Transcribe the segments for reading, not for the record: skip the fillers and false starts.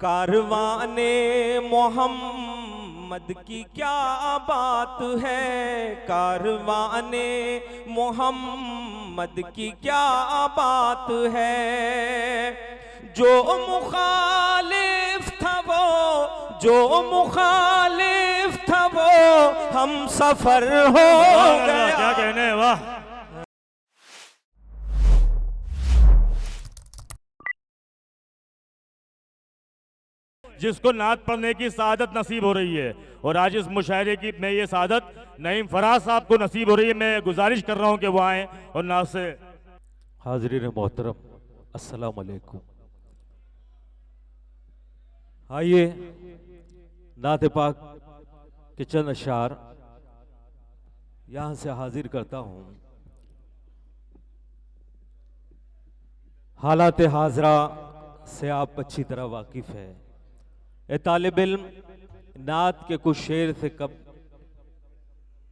कारवाने मोहम्मद की क्या बात है, कारवाने मोहम्मद की क्या बात है। जो मुखालिफ था वो, जो मुखालिफ था वो हम सफर हो गया। क्या कहने, वाह। जिसको नात पढ़ने की सादत नसीब हो रही है और आज इस मुशायरे की में ये सादत नईम फराज साहब को नसीब हो रही है, मैं गुजारिश कर रहा हूं कि वो आए और नात से। हाज़रीन मोहतरम, अस्सलाम वालेकुम। आइए नात पाक के चंद अशार यहां से हाजिर करता हूं। हालात हाजरा से आप अच्छी तरह वाकिफ है। ए तालिब इल्म, नात के कुछ शेर से कब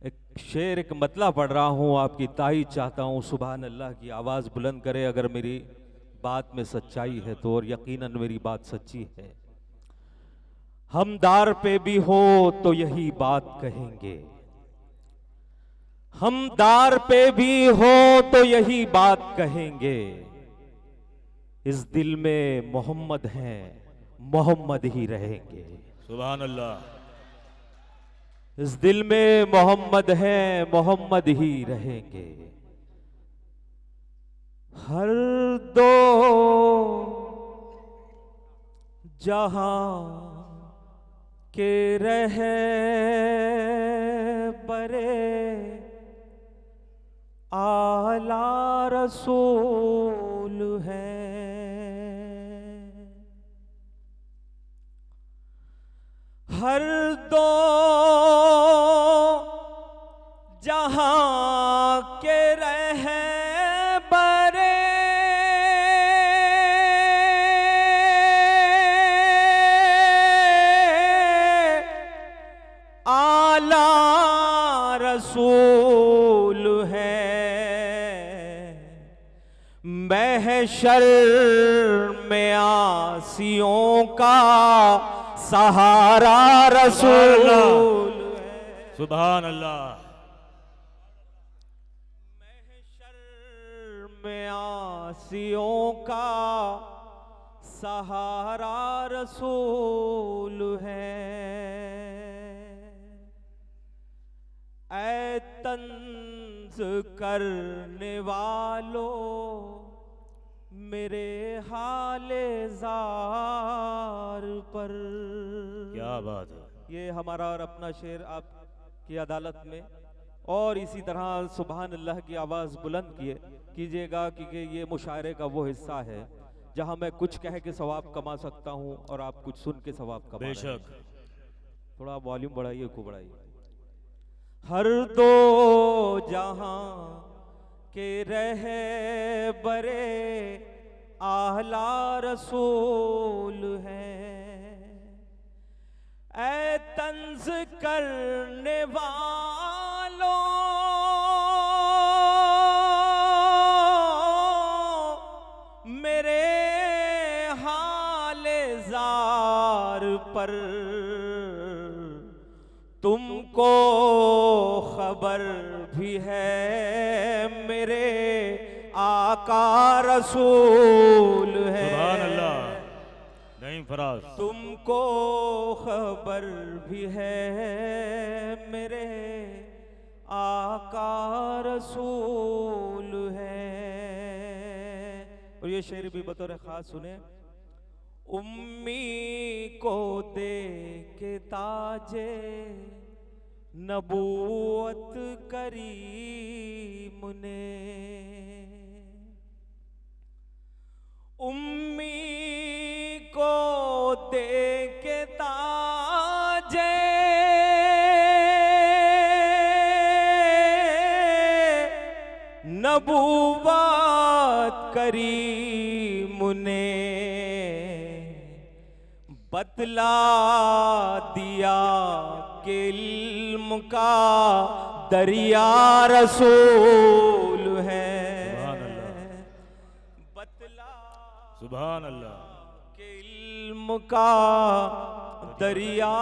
एक मतला पढ़ रहा हूं, आपकी ताईद चाहता हूं। सुभान अल्लाह की आवाज बुलंद करे अगर मेरी बात में सच्चाई है तो, और यकीनन मेरी बात सच्ची है। हम दार पे भी हो तो यही बात कहेंगे, हम दार पे भी हो तो यही बात कहेंगे। इस दिल में मोहम्मद हैं, मोहम्मद ही रहेंगे। सुभान अल्लाह। इस दिल में मोहम्मद हैं, मोहम्मद ही रहेंगे। हर दो जहां के रहे बरे आला रसूल है। हर दो जहां के रहे बरे आला रसूल है। महशर में आसियों का सहारा रसूल है। सुभान अल्लाह। महशर में आसियों का सहारा रसूल है। ऐ तंज करने वालों मेरे हाले जार पर। क्या बात है। ये हमारा और अपना शेर आपकी अदालत में, और इसी तरह सुभान अल्लाह की आवाज़ बुलंद कीजिएगा, क्योंकि ये मुशायरे का वो हिस्सा है जहां मैं कुछ कह के सवाब कमा सकता हूं और आप कुछ सुन के सवाब कमा रहे हैं। बेशक। थोड़ा वॉल्यूम बढ़ाइए, को बढ़ाइए। हर दो जहां के रहे बरे आला रसूल है। ऐ तंज करने वालों मेरे हाले जार पर। तुमको खबर भी है मेरे आका रसूल है। सुभान अल्लाह। नईम फराज। तुमको खबर भी है मेरे आका रसूल है। और ये शेर भी बतौर खास सुने। उम्मी को दे के ताजे नबूवत करीम ने, उम्मी को दे के ताजे नबूवत करीम ने बतला दिया कि इल्म का दरिया रसूल है। सुभान अल्लाह। बतला सुभान अल्लाह। कि इल्म का दरिया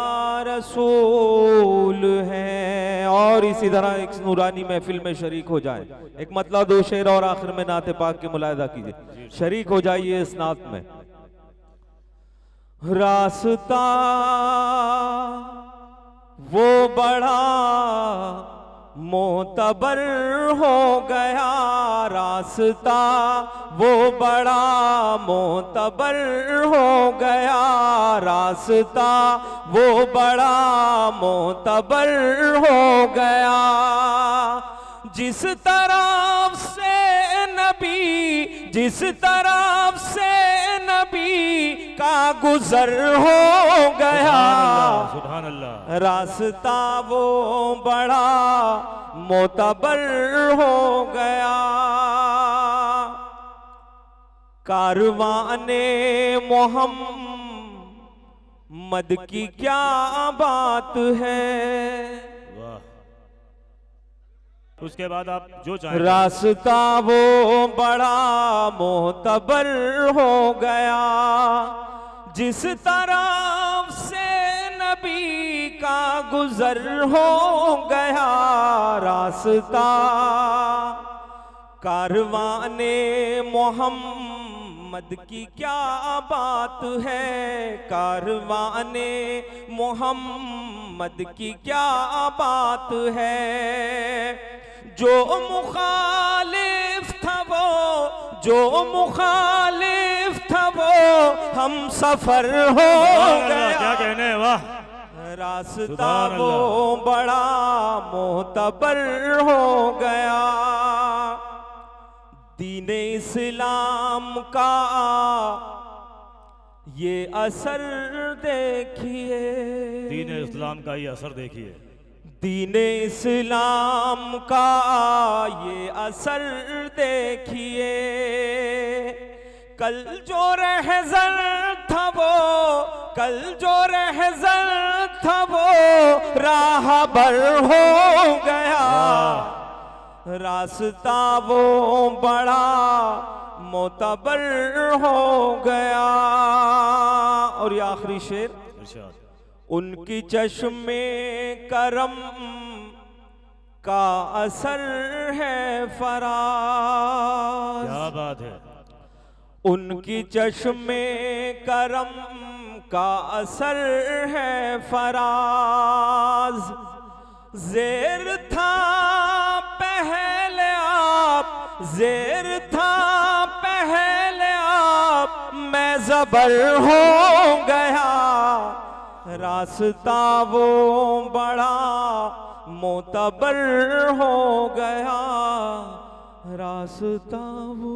रसूल है। और इसी तरह एक नूरानी महफिल में शरीक हो जाए, एक मतलब दो शेर और आखिर में नाते पाक के मुलाहिदा कीजिए, शरीक हो जाइए इस नात में। रास्ता वो बड़ा मोतबर हो गया, रास्ता वो बड़ा मोतबर हो गया, रास्ता वो बड़ा मोतबर हो गया। जिस तरफ से नबी, जिस तरफ से नबी का गुजर हो गया, सुभान अल्लाह, रास्ता वो बड़ा मोतबर हो गया। कारवाने मोहम्मद की क्या बात है। वाह। उसके बाद आप जो चाहें। रास्ता वो बड़ा मोतबर हो गया, जिस तरफ से नबी का गुजर हो गया, रास्ता कारवाने मोहम्मद की क्या बात है, कारवाने मोहम्मद की क्या बात है। जो मुखालिफ था वो, जो मुखालिफ था वो हम सफर हो गया। क्या कहने, वाह। रास्ता वो बड़ा मोतबर हो गया। दीन इस्लाम का ये असर देखिए, दीन इस्लाम का ये असर देखिए, दीन इस्लाम का ये असर देखिए। कल जो रहज़न था वो, कल जो रहज़न था वो राहबर हो गया, रास्ता वो बड़ा मोतबर हो गया। और ये आखिरी शेर, उनकी चश्मे करम का असर है फराज। क्या बात है। उनकी चश्मे करम का असर है फराज। ज़ेर था पहले आप, ज़ेर था पहले आप, मैं ज़बर हो गया, रास्ता वो बड़ा मोतबर हो गया, रास्ता वो